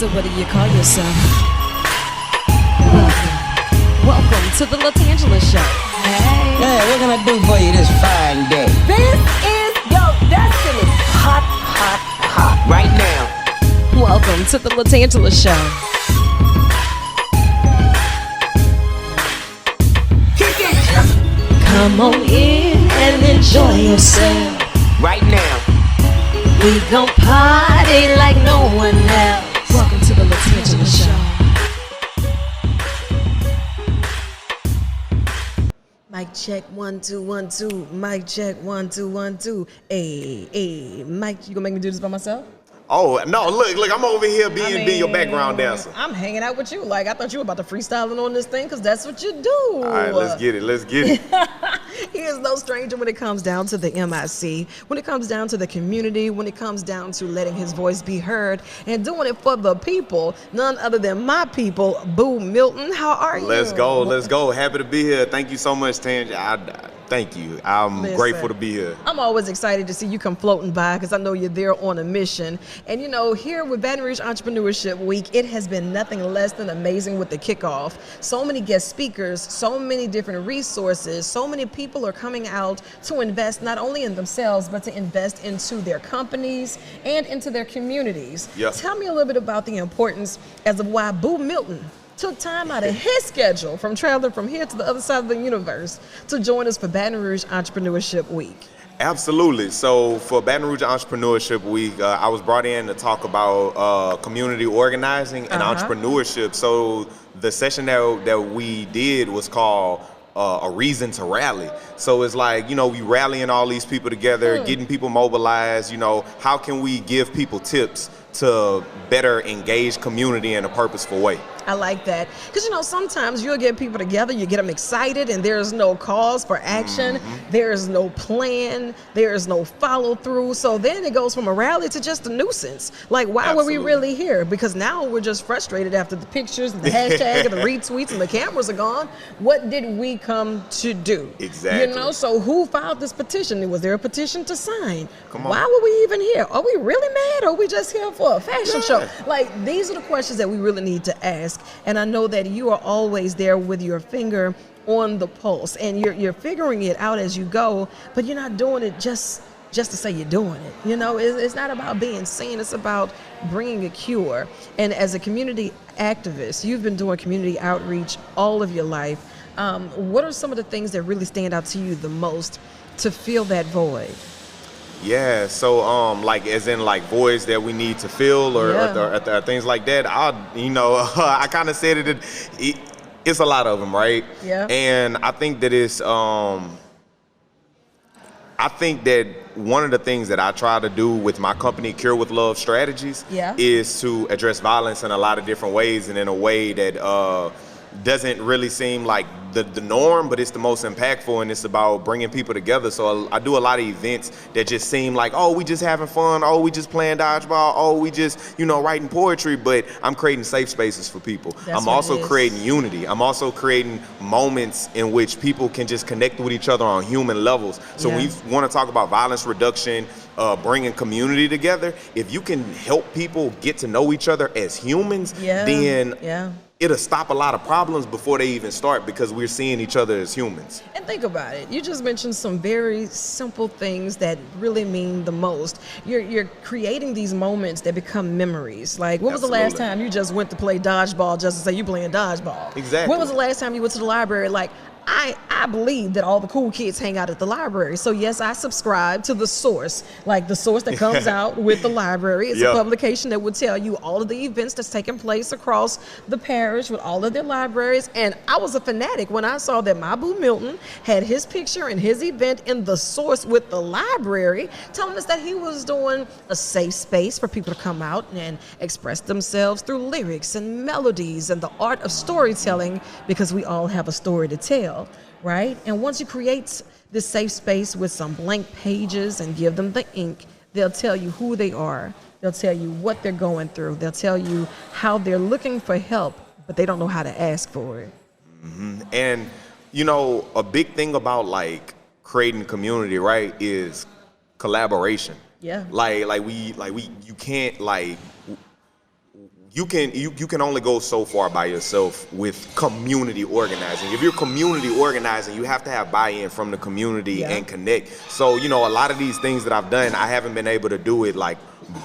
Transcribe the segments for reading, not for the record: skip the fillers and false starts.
So what do you call yourself? Welcome to the LaTangela Show. Hey. Hey, what can I do for you this fine day? This is your destiny. Hot, hot, hot. Right now. Welcome to the LaTangela Show. Come on in and enjoy yourself. Right now. We gon' party like no one else. Welcome to the LaTangela Show. Mic check 1 2 1 2. Mic check 1 2 1 2. Hey, Mike, you gonna make me do this by myself? Oh, no, look, I'm over here being your background dancer. I'm hanging out with you. Like, I thought you were about to freestyling on this thing because that's what you do. All right, let's get it. He is no stranger when it comes down to the MIC, when it comes down to the community, when it comes down to letting his voice be heard and doing it for the people, none other than my people, Boo Milton. How are you? Let's go. Happy to be here. Thank you so much, Tangela. Thank you. I'm grateful to be here. I'm always excited to see you come floating by because I know you're there on a mission. And you know, here with Baton Rouge Entrepreneurship Week, it has been nothing less than amazing with the kickoff. So many guest speakers, so many different resources, so many people are coming out to invest not only in themselves, but to invest into their companies and into their communities. Yep. Tell me a little bit about the importance as of why Boo Milton took time out of his schedule from traveling from here to the other side of the universe to join us for Baton Rouge Entrepreneurship Week. Absolutely. So for Baton Rouge Entrepreneurship Week, I was brought in to talk about community organizing and entrepreneurship. So the session that we did was called a reason to rally. So it's like, you know, we rallying all these people together, getting people mobilized. You know, how can we give people tips to better engage community in a purposeful way? I like that. Because, you know, sometimes you'll get people together, you get them excited, and there's no cause for action. There's no plan. There's no follow through. So then it goes from a rally to just a nuisance. Like, why were we really here? Because now we're just frustrated after the pictures and the hashtag and the retweets and the cameras are gone. What did we come to do? Exactly. You know, so who filed this petition? Was there a petition to sign? Come on. Why were we even here? Are we really mad? Or are we just here for a fashion show? Like, these are the questions that we really need to ask. And I know that you are always there with your finger on the pulse, and you're figuring it out as you go, but you're not doing it just to say you're doing it. You know, it's not about being seen, it's about bringing a cure. And as a community activist, you've been doing community outreach all of your life. What are some of the things that really stand out to you the most to fill that void? Yeah, so like as in like voids that we need to fill or things like that. I kind of said it's a lot of them, right? Yeah. And I think that it's I think that one of the things that I try to do with my company, Cure with Love Strategies, is to address violence in a lot of different ways and in a way that doesn't really seem like the norm, but it's the most impactful, and it's about bringing people together. So I do a lot of events that just seem like, oh, we just having fun, oh, we just playing dodgeball, oh, we just, writing poetry, but I'm creating safe spaces for people. I'm also creating unity. I'm also creating moments in which people can just connect with each other on human levels. So when we want to talk about violence reduction, bringing community together, if you can help people get to know each other as humans, then it'll stop a lot of problems before they even start, because we're seeing each other as humans. And think about it. You just mentioned some very simple things that really mean the most. You're creating these moments that become memories. Like, when was the last time you just went to play dodgeball just to say you playing dodgeball? Exactly. When was the last time you went to the library? Like, I believe that all the cool kids hang out at the library. So yes, I subscribe to The Source, like the source that comes out with the library. It's a publication that would tell you all of the events that's taking place across the parish with all of their libraries. And I was a fanatic when I saw that my Boo Milton had his picture and his event in The Source with the library, telling us that he was doing a safe space for people to come out and express themselves through lyrics and melodies and the art of storytelling, because we all have a story to tell. Right? And once you create this safe space with some blank pages and give them the ink, they'll tell you who they are. They'll tell you what they're going through. They'll tell you how they're looking for help, but they don't know how to ask for it. And, a big thing about like creating community, right, is collaboration. Yeah. You can't you can only go so far by yourself with community organizing. If you're community organizing, you have to have buy-in from the community and connect. So, you know, a lot of these things that I've done, I haven't been able to do it like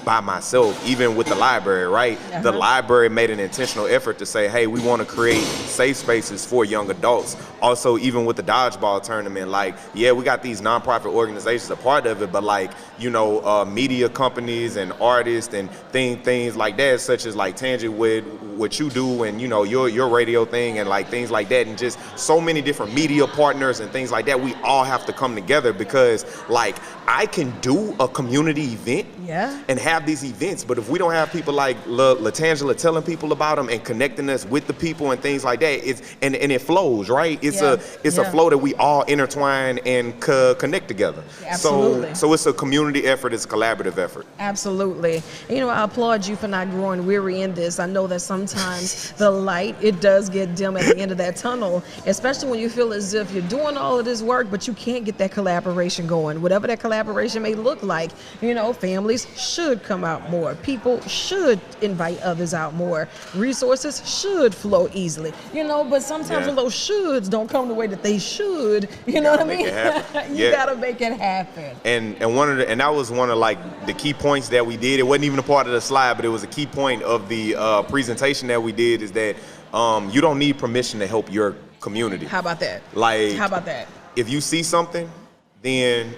by myself, even with the library, right? The library made an intentional effort to say, hey, we want to create safe spaces for young adults. Also, even with the dodgeball tournament, like, yeah, we got these nonprofit organizations a part of it, but like, you know, media companies and artists and things like that, such as like Tangi with what you do and, you know, your radio thing and like things like that, and just so many different media partners and things like that. We all have to come together because like I can do a community event and have these events, but if we don't have people like LaTangela telling people about them and connecting us with the people and things like that, and it flows, right? It's a flow that we all intertwine and connect together. Absolutely. So it's a community effort, it's a collaborative effort. Absolutely. And, you know, I applaud you for not growing weary in this. I know that sometimes the light, it does get dim at the end of that tunnel, especially when you feel as if you're doing all of this work, but you can't get that collaboration going. Whatever that collaboration may look like, you know, families should come out more. People should invite others out more. Resources should flow easily, you know, but sometimes when those shoulds don't come the way that they should, you know what I mean? You gotta make it happen. And that was one of like the key points that we did. It wasn't even a part of the slide, but it was a key point of the presentation that we did, is that you don't need permission to help your community. How about that? Like, how about that? If you see something, then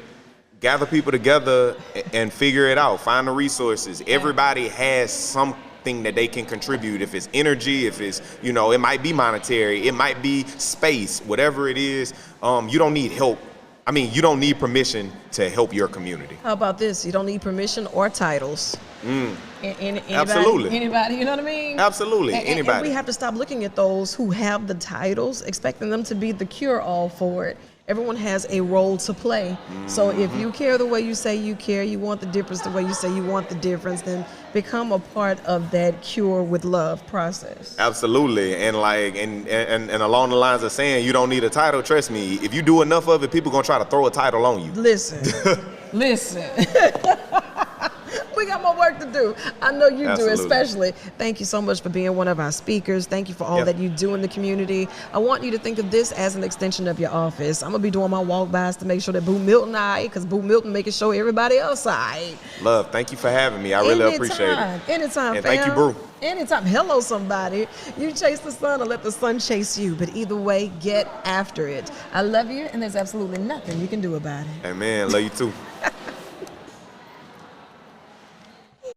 gather people together and figure it out. Find the resources. Everybody has something that they can contribute. If it's energy, if it's, you know, it might be monetary, it might be space, whatever it is. You don't need help. I mean, you don't need permission to help your community. How about this? You don't need permission or titles. Anybody, Absolutely. Anybody, you know what I mean? Absolutely. Anybody. And we have to stop looking at those who have the titles, expecting them to be the cure-all for it. Everyone has a role to play. So if you care the way you say you care, you want the difference the way you say you want the difference, then become a part of that cure with love process. Absolutely. And like and along the lines of saying you don't need a title, trust me, if you do enough of it, people gonna try to throw a title on you. Listen. We got more work to do. I know you do, especially. Thank you so much for being one of our speakers. Thank you for all that you do in the community. I want you to think of this as an extension of your office. I'm going to be doing my walk-bys to make sure that Boo Milton all right, because Boo Milton making sure everybody else all right. Love, thank you for having me. I really appreciate it. Anytime, and fam. thank you, Boo. Anytime. Hello, somebody. You chase the sun or let the sun chase you. But either way, get after it. I love you, and there's absolutely nothing you can do about it. Amen. Love you too.